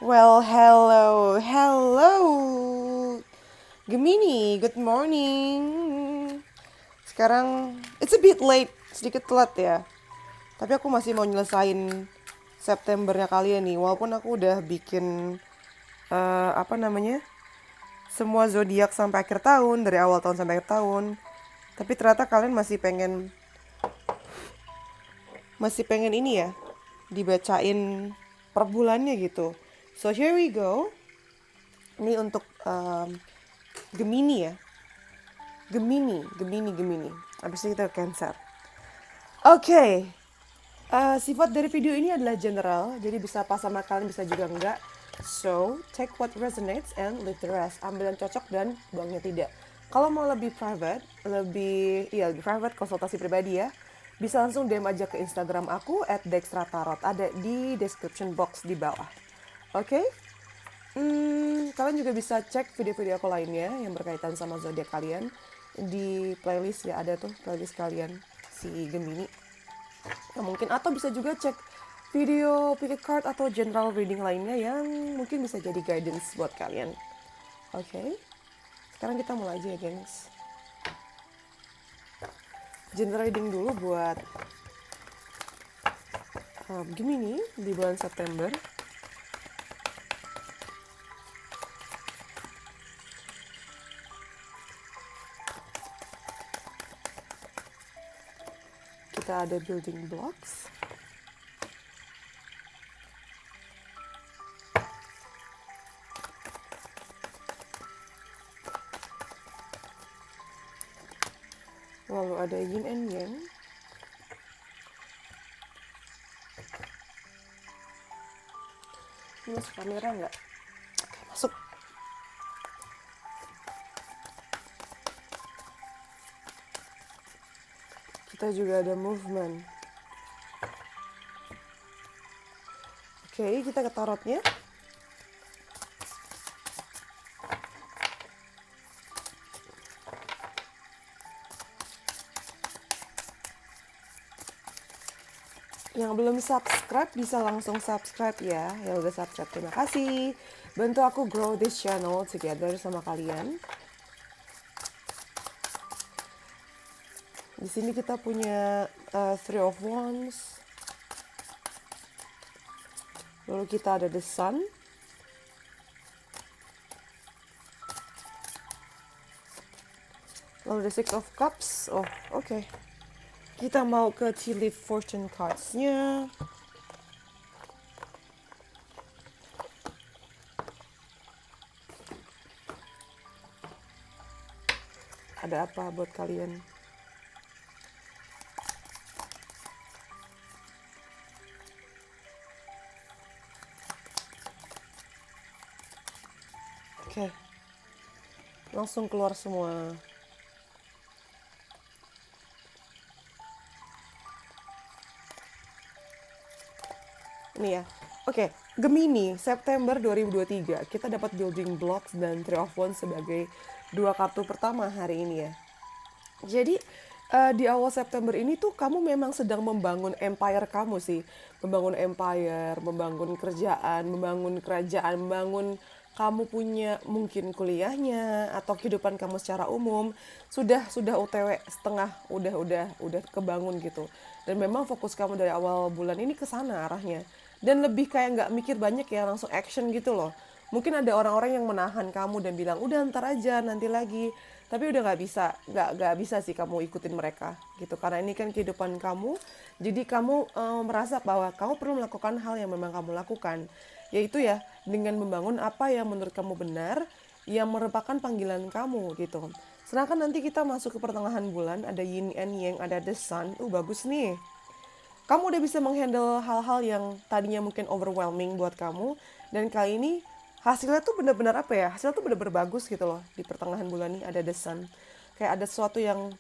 Well, hello, hello. Gemini, good morning. Sekarang, it's a bit late, sedikit telat ya. Tapi aku masih mau nyelesain Septembernya kalian nih. Walaupun aku udah bikin, apa namanya, semua zodiak sampai akhir tahun, dari awal tahun sampai akhir tahun. Tapi ternyata kalian masih pengen ini ya, dibacain per bulannya gitu. So here we go. Ini untuk Gemini ya. Gemini. Habis itu kita Cancer. Oke. Sifat dari video ini adalah general, jadi bisa pas sama kalian, bisa juga enggak. So, take what resonates and leave the rest. Ambil yang cocok dan buangnya tidak. Kalau mau lebih private, lebih private, konsultasi pribadi ya, bisa langsung DM aja ke Instagram aku @dextratarot. Ada di description box di bawah. Oke? Kalian juga bisa cek video-video aku lainnya yang berkaitan sama zodiak kalian di playlist ya, ada tuh playlist kalian si Gemini. Ya mungkin, atau bisa juga cek video pick a card atau general reading lainnya yang mungkin bisa jadi guidance buat kalian. Oke. Sekarang kita mulai aja ya, gengs. General reading dulu buat Gemini di bulan September. Kita ada building blocks. Lalu ada yin and yang. Ini masuk kamera nggak? Oke, masuk. Kita juga ada movement. Oke, kita ke tarotnya. Yang belum subscribe bisa langsung subscribe ya. Yang udah subscribe, terima kasih. Bantu aku grow this channel together sama kalian. Di sini kita punya Three of Wands. Lalu kita ada the Sun. Lalu the Six of Cups. Oh, oke. Kita mau ke Tea Leaf Fortune Cards-nya. Ada apa buat kalian? Oke. Langsung keluar semua. Nih ya. Oke, Gemini, September 2023. Kita dapat building blocks dan Three of Wands sebagai dua kartu pertama hari ini ya. Jadi di awal September ini tuh kamu memang sedang membangun empire kamu sih. Membangun empire, membangun kerjaan, membangun kerajaan, membangun kamu punya mungkin kuliahnya atau kehidupan kamu secara umum sudah OTW setengah, udah kebangun gitu. Dan memang fokus kamu dari awal bulan ini ke sana arahnya. Dan lebih kayak nggak mikir banyak ya, langsung action gitu loh. Mungkin ada orang-orang yang menahan kamu dan bilang udah ntar aja nanti lagi, tapi udah nggak bisa sih kamu ikutin mereka gitu, karena ini kan kehidupan kamu. Jadi kamu merasa bahwa kamu perlu melakukan hal yang memang kamu lakukan, yaitu ya dengan membangun apa yang menurut kamu benar, yang merupakan panggilan kamu gitu. Sedangkan nanti kita masuk ke pertengahan bulan, ada yin and yang, ada the sun. Bagus nih, kamu udah bisa menghandle hal-hal yang tadinya mungkin overwhelming buat kamu, dan kali ini hasilnya tuh bener-bener apa ya, hasilnya tuh bener-bener bagus gitu loh. Di pertengahan bulan ini ada the sun, kayak ada sesuatu yang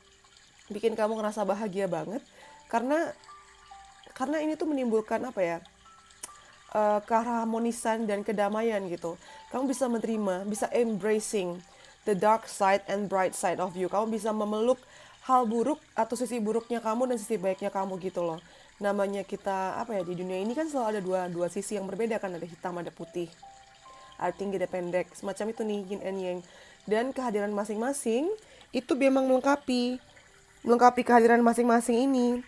bikin kamu ngerasa bahagia banget, karena ini tuh menimbulkan apa ya, keharmonisan dan kedamaian gitu. Kamu bisa menerima, bisa embracing the dark side and bright side of you. Kamu bisa memeluk hal buruk atau sisi buruknya kamu dan sisi baiknya kamu gitu loh. namanya kita apa ya, di dunia ini kan selalu ada dua sisi yang berbeda kan, ada hitam ada putih, ada tinggi ada pendek, semacam itu nih, yin and yang. Dan kehadiran masing-masing itu memang melengkapi kehadiran masing-masing ini.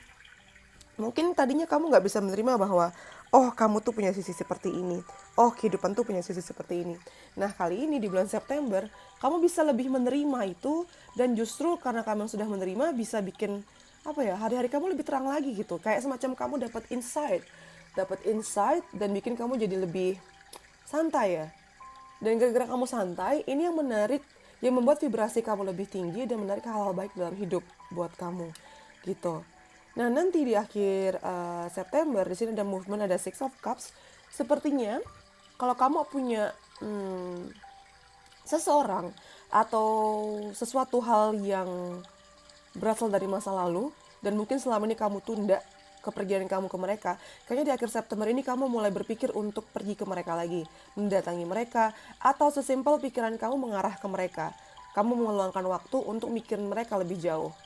Mungkin tadinya kamu nggak bisa menerima bahwa, oh kamu tuh punya sisi seperti ini, oh kehidupan tuh punya sisi seperti ini. Nah kali ini di bulan September, kamu bisa lebih menerima itu, dan justru karena kamu sudah menerima, bisa bikin, apa ya, hari-hari kamu lebih terang lagi gitu. Kayak semacam kamu dapat insight dan bikin kamu jadi lebih santai ya. Dan gara-gara kamu santai, ini yang menarik, yang membuat vibrasi kamu lebih tinggi dan menarik hal-hal baik dalam hidup buat kamu gitu. Nah nanti di akhir September di sini ada movement, ada Six of Cups. Sepertinya kalau kamu punya seseorang atau sesuatu hal yang berasal dari masa lalu dan mungkin selama ini kamu tunda kepergian kamu ke mereka, kayaknya di akhir September ini kamu mulai berpikir untuk pergi ke mereka lagi, mendatangi mereka, atau sesimpel pikiran kamu mengarah ke mereka. Kamu meluangkan waktu untuk mikirin mereka lebih jauh.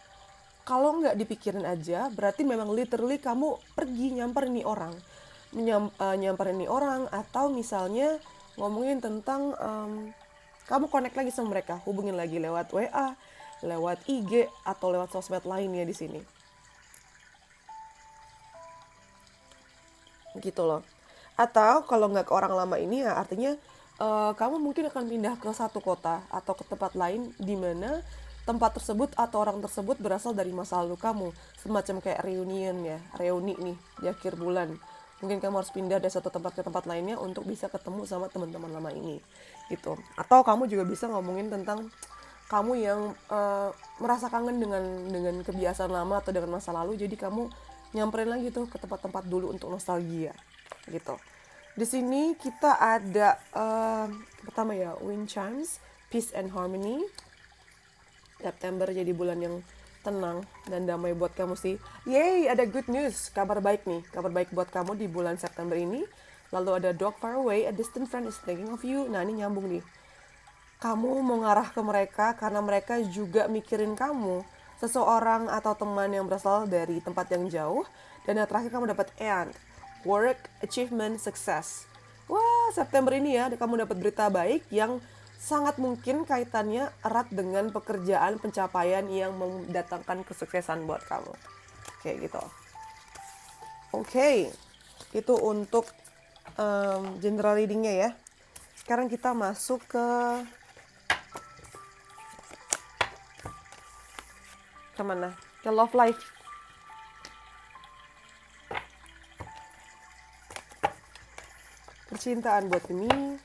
Kalau nggak dipikirin aja, berarti memang literally kamu pergi nyamperin nih orang. Nyamperin nih orang, atau misalnya ngomongin tentang kamu connect lagi sama mereka, hubungin lagi lewat WA, lewat IG, atau lewat sosmed lainnya di sini. Gitu loh. Atau kalau nggak ke orang lama ini ya artinya kamu mungkin akan pindah ke satu kota atau ke tempat lain di mana tempat tersebut atau orang tersebut berasal dari masa lalu kamu, semacam kayak reuni nih di akhir bulan. Mungkin kamu harus pindah dari satu tempat ke tempat lainnya untuk bisa ketemu sama teman-teman lama ini gitu. Atau kamu juga bisa ngomongin tentang kamu yang merasa kangen dengan kebiasaan lama atau dengan masa lalu, jadi kamu nyamperin lagi tuh ke tempat-tempat dulu untuk nostalgia gitu. Di sini kita ada pertama ya, wind chimes, peace and harmony. September jadi bulan yang tenang dan damai buat kamu sih. Yeay, ada good news, kabar baik nih, kabar baik buat kamu di bulan September ini. Lalu ada dog far away, a distant friend is thinking of you. Nah ini nyambung nih, kamu mau ngarah ke mereka karena mereka juga mikirin kamu, seseorang atau teman yang berasal dari tempat yang jauh. Dan yang terakhir kamu dapat and, work, achievement, success. Wah, September ini ya kamu dapat berita baik yang sangat mungkin kaitannya erat dengan pekerjaan, pencapaian yang mendatangkan kesuksesan buat kamu. Kayak gitu. Oke, itu untuk general readingnya ya. Sekarang kita masuk ke kemana? Ke love life. Percintaan buat ini.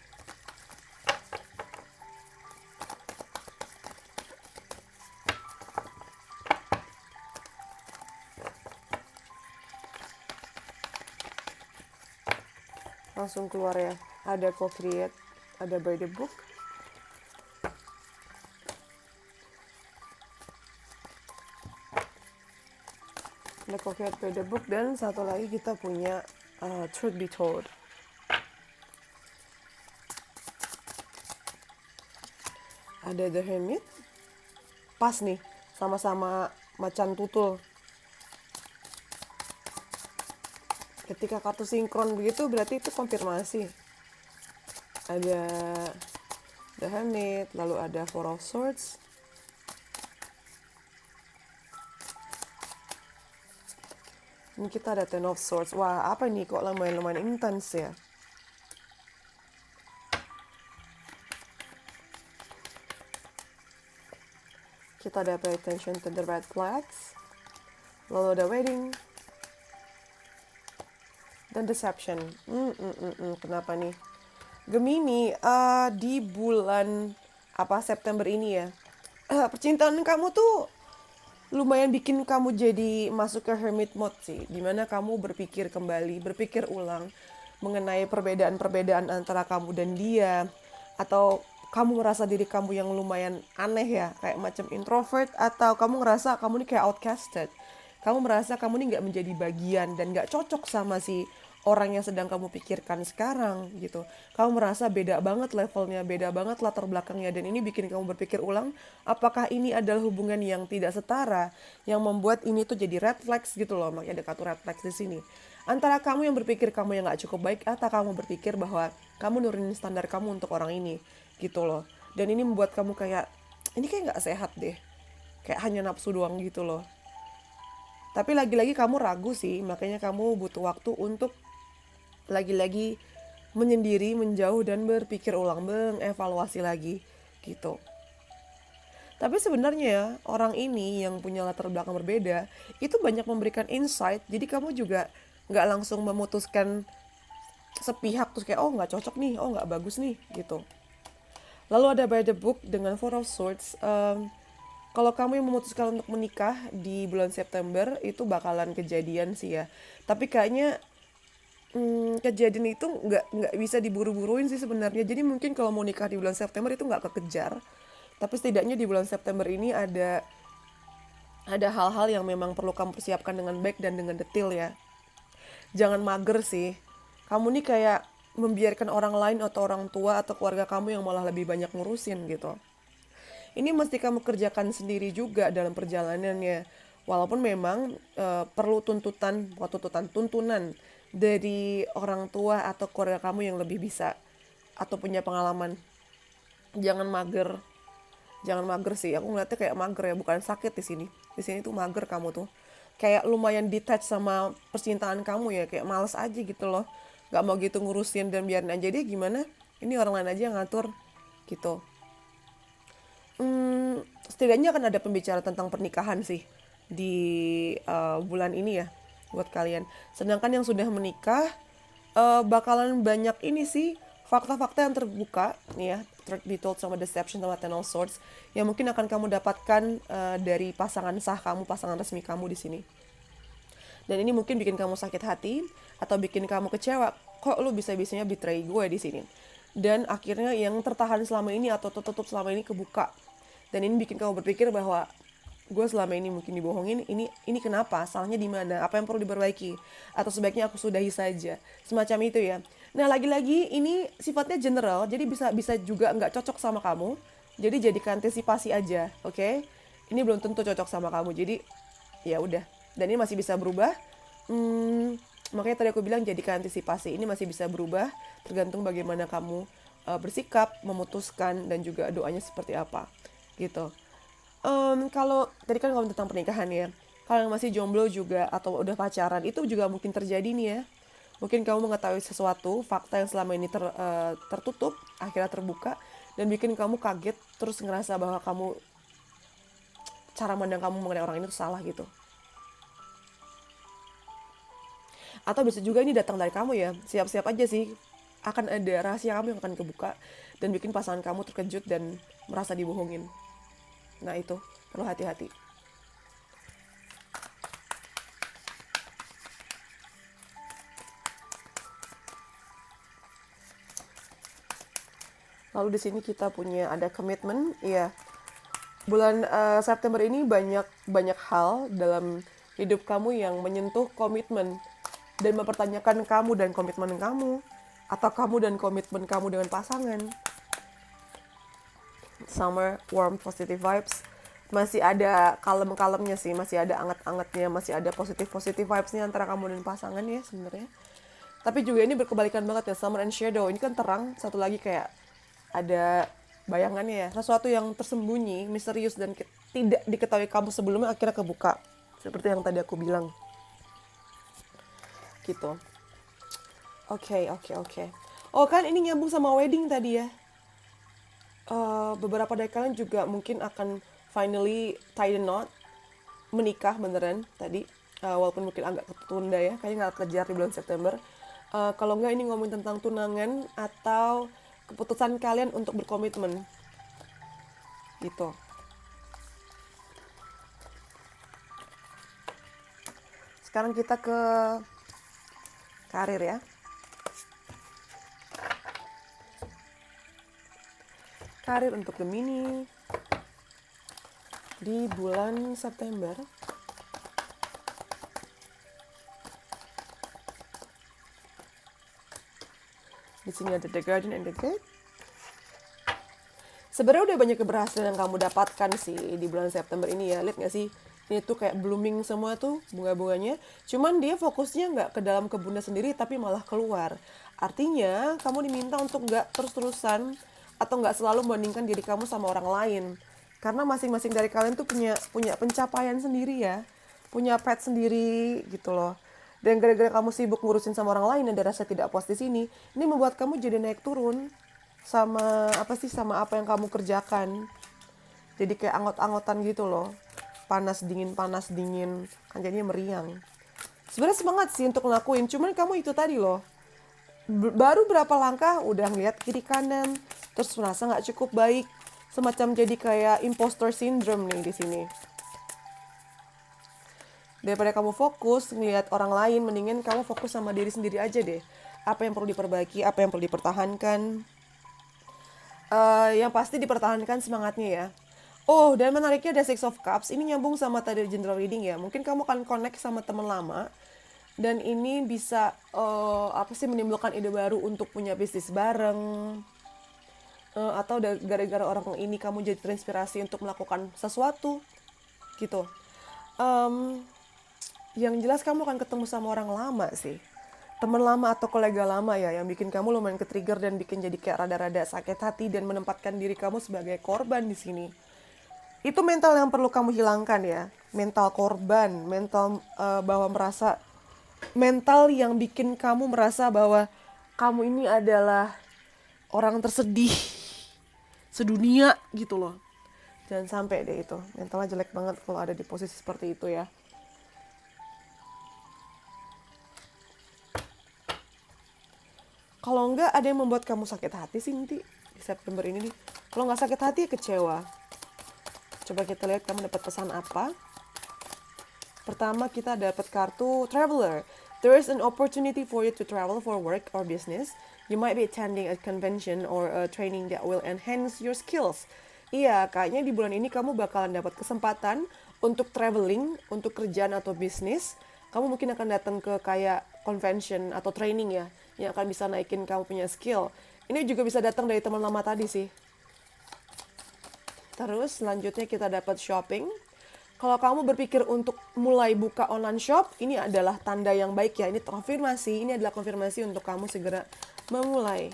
Langsung keluar ya. Ada co-create, ada by the book. Ada co-create by the book, dan satu lagi kita punya truth be told. Ada the hermit. Pas nih, sama-sama macan tutul. Ketika kartu sinkron begitu berarti itu konfirmasi. Ada the hermit, lalu ada four of swords. Ini kita ada ten of swords. Wah, apa ini kok lumayan intens ya. Kita ada pay attention to the red flags. Lalu ada wedding. Dan deception. Kenapa nih? Gemini, di bulan September ini ya. Percintaan kamu tuh lumayan bikin kamu jadi masuk ke hermit mode sih. Dimana kamu berpikir ulang mengenai perbedaan-perbedaan antara kamu dan dia. Atau kamu merasa diri kamu yang lumayan aneh ya, kayak macam introvert, atau kamu ngerasa kamu ini kayak outcasted. Kamu merasa kamu ini gak menjadi bagian dan gak cocok sama si orang yang sedang kamu pikirkan sekarang gitu. Kamu merasa beda banget levelnya, beda banget latar belakangnya, dan ini bikin kamu berpikir ulang, apakah ini adalah hubungan yang tidak setara, yang membuat ini tuh jadi red flags gitu loh, makanya ada kartu red flags di sini. Antara kamu yang berpikir kamu yang nggak cukup baik, atau kamu berpikir bahwa kamu nurunin standar kamu untuk orang ini gitu loh. Dan ini membuat kamu kayak, ini kayak nggak sehat deh, kayak hanya nafsu doang gitu loh. Tapi lagi-lagi kamu ragu sih, makanya kamu butuh waktu untuk lagi-lagi menyendiri, menjauh, dan berpikir ulang, mengevaluasi lagi gitu. Tapi sebenarnya ya, orang ini yang punya latar belakang berbeda itu banyak memberikan insight, jadi kamu juga nggak langsung memutuskan sepihak terus kayak oh nggak cocok nih, oh nggak bagus nih gitu. Lalu ada by the book dengan Four of Swords. Kalau kamu yang memutuskan untuk menikah di bulan September itu bakalan kejadian sih ya. Tapi kayaknya kejadian itu nggak bisa diburu-buruin sih sebenarnya. Jadi mungkin kalau mau nikah di bulan September itu nggak kekejar. Tapi setidaknya di bulan September ini ada hal-hal yang memang perlu kamu persiapkan dengan baik dan dengan detail ya. Jangan mager sih. Kamu nih kayak membiarkan orang lain atau orang tua atau keluarga kamu yang malah lebih banyak ngurusin gitu. Ini mesti kamu kerjakan sendiri juga dalam perjalanannya. Walaupun memang perlu tuntunan dari orang tua atau keluarga kamu yang lebih bisa atau punya pengalaman. Jangan mager. Jangan mager sih. Aku ngeliatnya kayak mager ya, bukan sakit di sini. Di sini tuh mager kamu tuh. Kayak lumayan detach sama percintaan kamu ya, kayak males aja gitu loh. Gak mau gitu ngurusin dan biarin aja deh gimana. Ini orang lain aja yang ngatur gitu. Setidaknya akan ada pembicaraan tentang pernikahan sih di bulan ini ya buat kalian. Sedangkan yang sudah menikah bakalan banyak ini sih fakta-fakta yang terbuka nih ya, truth be told sama deception sama ten of swords yang mungkin akan kamu dapatkan dari pasangan sah kamu, pasangan resmi kamu di sini. Dan ini mungkin bikin kamu sakit hati atau bikin kamu kecewa. Kok lu bisa-bisanya betray gue di sini? Dan akhirnya yang tertahan selama ini atau tertutup selama ini kebuka. Dan ini bikin kamu berpikir bahwa gue selama ini mungkin dibohongin, ini kenapa? Salahnya di mana? Apa yang perlu diperbaiki? Atau sebaiknya aku sudahi saja? Semacam itu ya. Nah, lagi-lagi ini sifatnya general, jadi bisa juga nggak cocok sama kamu. Jadi jadikan antisipasi aja, oke? Ini belum tentu cocok sama kamu. Jadi ya udah. Dan ini masih bisa berubah. Makanya tadi aku bilang jadikan antisipasi. Ini masih bisa berubah tergantung bagaimana kamu bersikap, memutuskan, dan juga doanya seperti apa gitu. Kalau tadi kan ngomong tentang pernikahan ya, kalau yang masih jomblo juga atau udah pacaran itu juga mungkin terjadi nih ya. Mungkin kamu mengetahui sesuatu fakta yang selama ini tertutup akhirnya terbuka dan bikin kamu kaget terus ngerasa bahwa cara pandang kamu mengenai orang ini tuh salah gitu. Atau bisa juga ini datang dari kamu ya, siap-siap aja sih akan ada rahasia kamu yang akan kebuka dan bikin pasangan kamu terkejut dan merasa dibohongin. Nah itu, perlu hati-hati. Lalu di sini kita punya ada komitmen, ya. Bulan September ini banyak hal dalam hidup kamu yang menyentuh komitmen dan mempertanyakan kamu dan komitmen kamu atau kamu dan komitmen kamu dengan pasangan. Summer, warm, positive vibes. Masih ada kalem-kalemnya sih, masih ada anget-angetnya, masih ada positif-positif vibes-nya antara kamu dan pasangan ya sebenarnya. Tapi juga ini berkebalikan banget ya, summer and shadow. Ini kan terang, satu lagi kayak ada bayangannya ya. Sesuatu yang tersembunyi, misterius, dan tidak diketahui kamu sebelumnya akhirnya kebuka. Seperti yang tadi aku bilang. Gitu. Oke. Oh kan ini nyambung sama wedding tadi ya. Beberapa dari kalian juga mungkin akan finally tie the knot, menikah beneran tadi, walaupun mungkin agak ketunda ya, kayaknya nggak kejar di bulan September. Kalau nggak ini ngomongin tentang tunangan atau keputusan kalian untuk berkomitmen gitu. Sekarang kita ke karir ya. Karir untuk Gemini di bulan September. sini ada the garden and the gate. Sebenarnya udah banyak keberhasilan yang kamu dapatkan sih di bulan September ini ya. Lihat gak sih? Ini tuh kayak blooming semua tuh bunga-bunganya. Cuman dia fokusnya nggak ke dalam kebunnya sendiri tapi malah keluar. Artinya kamu diminta untuk nggak terus-terusan atau nggak selalu membandingkan diri kamu sama orang lain. Karena masing-masing dari kalian tuh punya pencapaian sendiri ya. Punya pet sendiri gitu loh. Dan gara-gara kamu sibuk ngurusin sama orang lain dan ada rasa tidak puas di sini, ini membuat kamu jadi naik turun sama apa yang kamu kerjakan. Jadi kayak anggot-anggotan gitu loh. Panas dingin kan jadinya meriang. Sebenarnya semangat sih untuk ngelakuin, cuman kamu itu tadi loh. Baru berapa langkah udah ngeliat kiri kanan, terus merasa nggak cukup baik, semacam jadi kayak imposter syndrome nih di sini. Daripada kamu fokus ngeliat orang lain, mendingan kamu fokus sama diri sendiri aja deh. Apa yang perlu diperbaiki, apa yang perlu dipertahankan. Yang pasti dipertahankan semangatnya ya. Oh, dan menariknya ada Six of Cups. Ini nyambung sama tadi general reading ya. Mungkin kamu akan connect sama teman lama. Dan ini bisa menimbulkan ide baru untuk punya bisnis bareng. Atau gara-gara orang ini kamu jadi terinspirasi untuk melakukan sesuatu. Gitu. Yang jelas kamu akan ketemu sama orang lama sih. Teman lama atau kolega lama ya yang bikin kamu lumayan ke-trigger dan bikin jadi kayak rada-rada sakit hati dan menempatkan diri kamu sebagai korban di sini. Itu mental yang perlu kamu hilangkan ya. Mental korban, mental mental yang bikin kamu merasa bahwa kamu ini adalah orang tersedih sedunia gitu loh. Jangan sampai deh itu. Mentalnya jelek banget kalau ada di posisi seperti itu ya. Kalau enggak ada yang membuat kamu sakit hati sih nanti di September ini nih. Kalau nggak sakit hati ya kecewa. Coba kita lihat kamu dapat pesan apa. Pertama kita dapat kartu Traveler. There is an opportunity for you to travel for work or business. You might be attending a convention or a training that will enhance your skills. Iya, kayaknya di bulan ini kamu bakalan dapat kesempatan untuk traveling, untuk kerjaan atau bisnis. Kamu mungkin akan datang ke kayak convention atau training ya, yang akan bisa naikin kamu punya skill. Ini juga bisa datang dari teman lama tadi sih. Terus selanjutnya kita dapat shopping. Kalau kamu berpikir untuk mulai buka online shop, ini adalah tanda yang baik ya. Ini konfirmasi, ini adalah konfirmasi untuk kamu segera memulai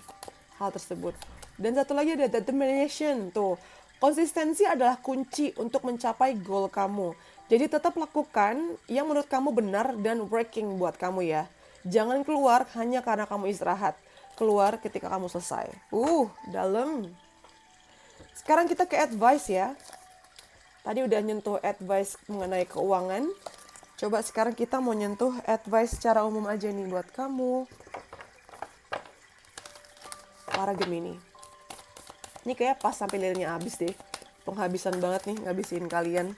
hal tersebut. Dan satu lagi ada determination tuh. Konsistensi adalah kunci untuk mencapai goal kamu. Jadi tetap lakukan yang menurut kamu benar dan working buat kamu ya. Jangan keluar hanya karena kamu istirahat. Keluar ketika kamu selesai. Dalam. Sekarang kita ke advice ya. Tadi udah nyentuh advice mengenai keuangan. Coba sekarang kita mau nyentuh advice secara umum aja nih buat kamu. Para Gemini. Ini kayak pas sampai liriknya habis deh. Penghabisan banget nih ngabisin kalian.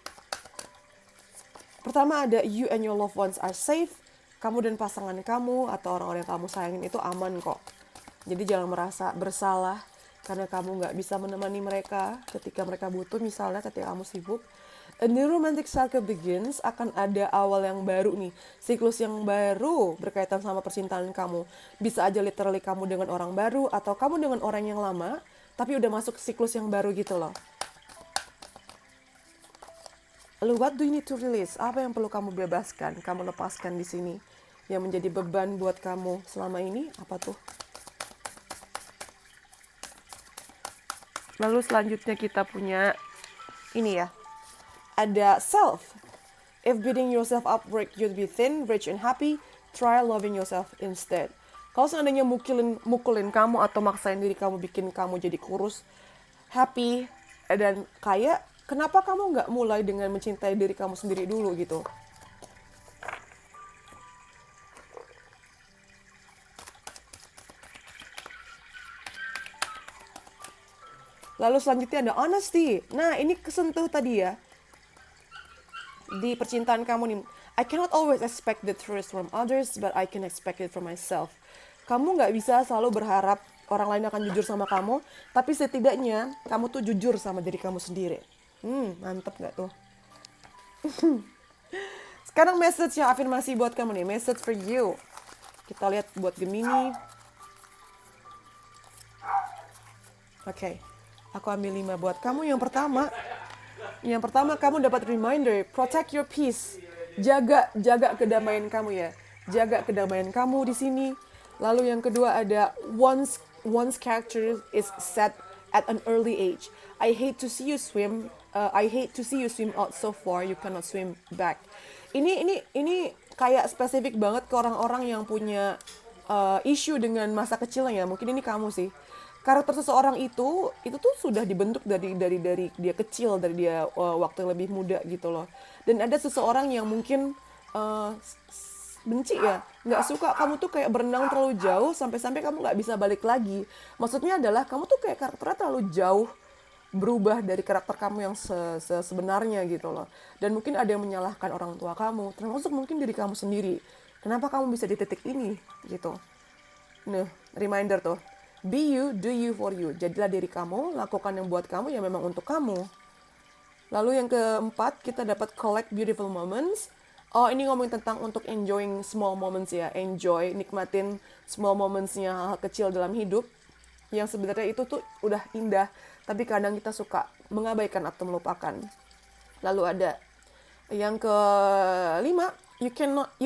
Pertama ada you and your loved ones are safe. Kamu dan pasangan kamu atau orang-orang yang kamu sayangin itu aman kok. Jadi jangan merasa bersalah karena kamu nggak bisa menemani mereka ketika mereka butuh, misalnya ketika kamu sibuk. A new romantic cycle begins, akan ada awal yang baru nih, siklus yang baru berkaitan sama percintaan kamu. Bisa aja literally kamu dengan orang baru atau kamu dengan orang yang lama, tapi udah masuk siklus yang baru gitu loh. Lalu what do you need to release? Apa yang perlu kamu bebaskan, kamu lepaskan di sini? Yang menjadi beban buat kamu selama ini, apa tuh? Lalu selanjutnya kita punya ini ya. Ada self. If beating yourself up work you'd be thin, rich and happy, try loving yourself instead. Kalau seandainya mukulin kamu atau maksain diri kamu bikin kamu jadi kurus, happy dan kaya, kenapa kamu nggak mulai dengan mencintai diri kamu sendiri dulu gitu? Lalu selanjutnya ada honesty. Nah, ini kesentuh tadi ya. Di percintaan kamu nih. I cannot always expect the truth from others, but I can expect it from myself. Kamu nggak bisa selalu berharap orang lain akan jujur sama kamu, tapi setidaknya kamu tuh jujur sama diri kamu sendiri. Mantep nggak tuh? Sekarang message yang afirmasi buat kamu nih. Message for you. Kita lihat buat Gemini. Oke, aku ambil 5 buat kamu. Yang pertama kamu dapat reminder, protect your peace. Jaga kedamaian kamu ya. Jaga kedamaian kamu di sini. Lalu yang kedua ada one's character is set at an early age. I hate to see you swim. I hate to see you swim out so far you cannot swim back. Ini kayak spesifik banget ke orang-orang yang punya issue dengan masa kecilnya. Mungkin ini kamu sih. Karakter seseorang itu tuh sudah dibentuk dari dia kecil, dari dia waktu yang lebih muda gitu loh. Dan ada seseorang yang mungkin benci ya, nggak suka kamu tuh kayak berenang terlalu jauh sampai-sampai kamu nggak bisa balik lagi. Maksudnya adalah kamu tuh kayak karakternya terlalu jauh berubah dari karakter kamu yang sebenarnya gitu loh. Dan mungkin ada yang menyalahkan orang tua kamu, termasuk mungkin diri kamu sendiri. Kenapa kamu bisa di titik ini gitu. Nah, reminder tuh. Be you, do you for you. Jadilah diri kamu, lakukan yang buat kamu yang memang untuk kamu. Lalu yang keempat, kita dapat collect beautiful moments. Oh, ini ngomongin tentang untuk enjoying small moments ya. Enjoy, nikmatin small momentsnya, hal kecil dalam hidup. Yang sebenarnya itu tuh udah indah, tapi kadang kita suka mengabaikan atau melupakan. Lalu ada yang kelima, you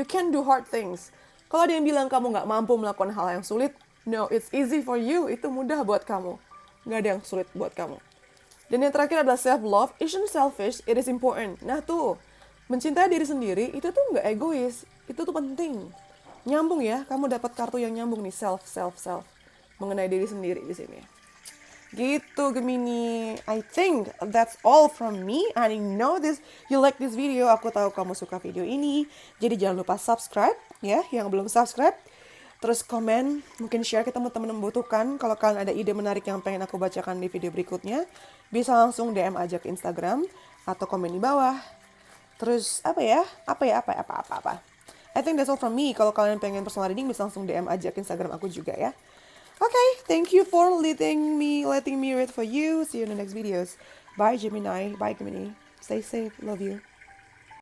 can do hard things. Kalau ada yang bilang kamu nggak mampu melakukan hal yang sulit, no, it's easy for you. Itu mudah buat kamu. Nggak ada yang sulit buat kamu. Dan yang terakhir adalah self-love. Isn't selfish, it is important. Nah tuh, mencintai diri sendiri itu tuh nggak egois. Itu tuh penting. Nyambung ya, kamu dapat kartu yang nyambung nih, self. Mengenai diri sendiri di sini. Gitu Gemini. I think that's all from me. I know you like this video. Aku tahu kamu suka video ini. Jadi jangan lupa subscribe ya, yang belum subscribe. Terus komen, mungkin share ke teman-teman yang membutuhkan. Kalau kalian ada ide menarik yang pengen aku bacakan di video berikutnya, bisa langsung DM aja ke Instagram atau komen di bawah. Terus apa. I think that's all from me. Kalau kalian pengen personal reading, bisa langsung DM aja ke Instagram aku juga ya. Okay, thank you for letting me read for you. See you in the next videos. Bye Gemini. Bye Gemini. Stay safe. Love you.